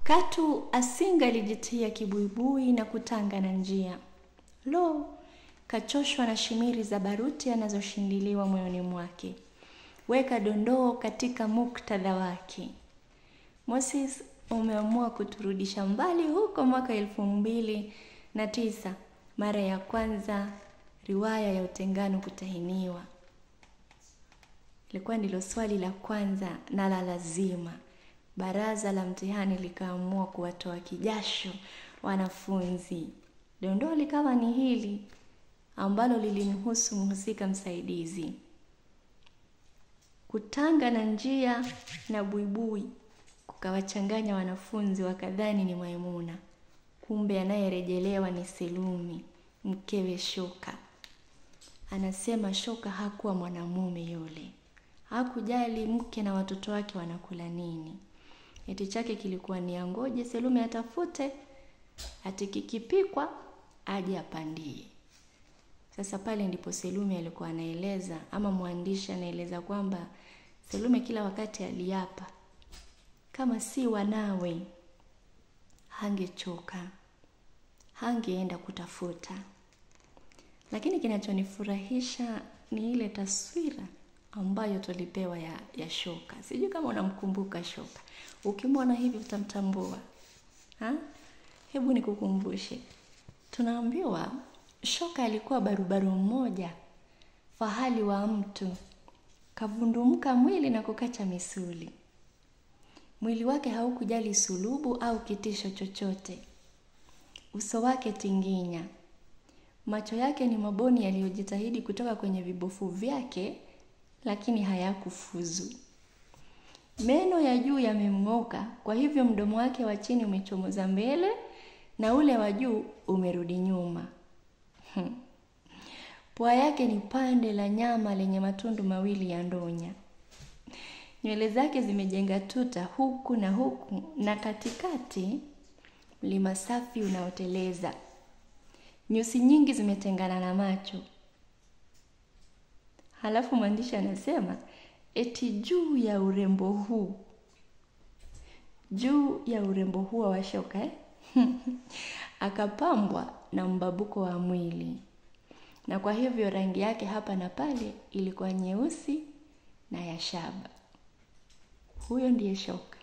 Katu asingalijitia kibuibui na kutanga na njia. Lo, kachoshwa na shimiri za baruti anazoshindiliwa moyoni mwake. Weka dondoo katika muktadha wake. Moses, umeamua kuturudisha mbali huko mwaka 2009, mara ya kwanza riwaya ya Utengano kutahiniwa. Ilikuwa ndilo swali la kwanza na la lazima. Baraza la mtihani likaamua kuwatoa kijasho wanafunzi. Dondoo likawa ni hili ambalo lilimhusu mhusika msaidizi. Kutanga na njia na buibui kukawachanganya wanafunzi wakadhani ni Maimuna. Kumbe anayerejelewa ni Selumi, mkewe Shoka. Anasema Shoka hakuwa mwanamume yule. Hakujali mke na watoto wake wanakula nini. Eti chake kilikuwa ni angoje Selumi atafute, atikikipikwa aje apandie. Sasa pale ndipo Selumi alikuwa anaeleza, ama mwandishi anaeleza kwamba Selumi kila wakati aliapa kama si wanawe hangechoka, hangeenda kutafuta. Lakini kinachonifurahisha ni ile taswira ambayo tulipewa ya Shoka. Sijui kama unamkumbuka Shoka. Ukimwona hivi utamtambua. Hebu nikukumbushe. Tunaambiwa Shoka alikuwa barubaru mmoja, fahali wa mtu, kavundumuka mwili na kukacha misuli. Mwili wake haukujali sulubu au kitisho chochote. Uso wake tinginya. Macho yake ni maboni yaliyojitahidi kutoka kwenye vibofu vyake, lakini hayakufuzu. Meno ya juu yamemng'oka, kwa hivyo mdomo wake wa chini umechomoza mbele na ule wa juu umerudi nyuma. Pua yake ni pande la nyama lenye matundu mawili ya ndonya. Nywele zake zimejenga tuta huku na huku, na katikati mlima safi unaoteleza. Nyusi nyingi zimetengana na macho. Halafu mwandishi anasema eti juu ya urembo huu wa Shoka akapambwa na mbabuko wa mwili. Na kwa hivyo rangi yake hapa na pale ilikuwa nyeusi na ya shaba. Huyo ndiye Shoka.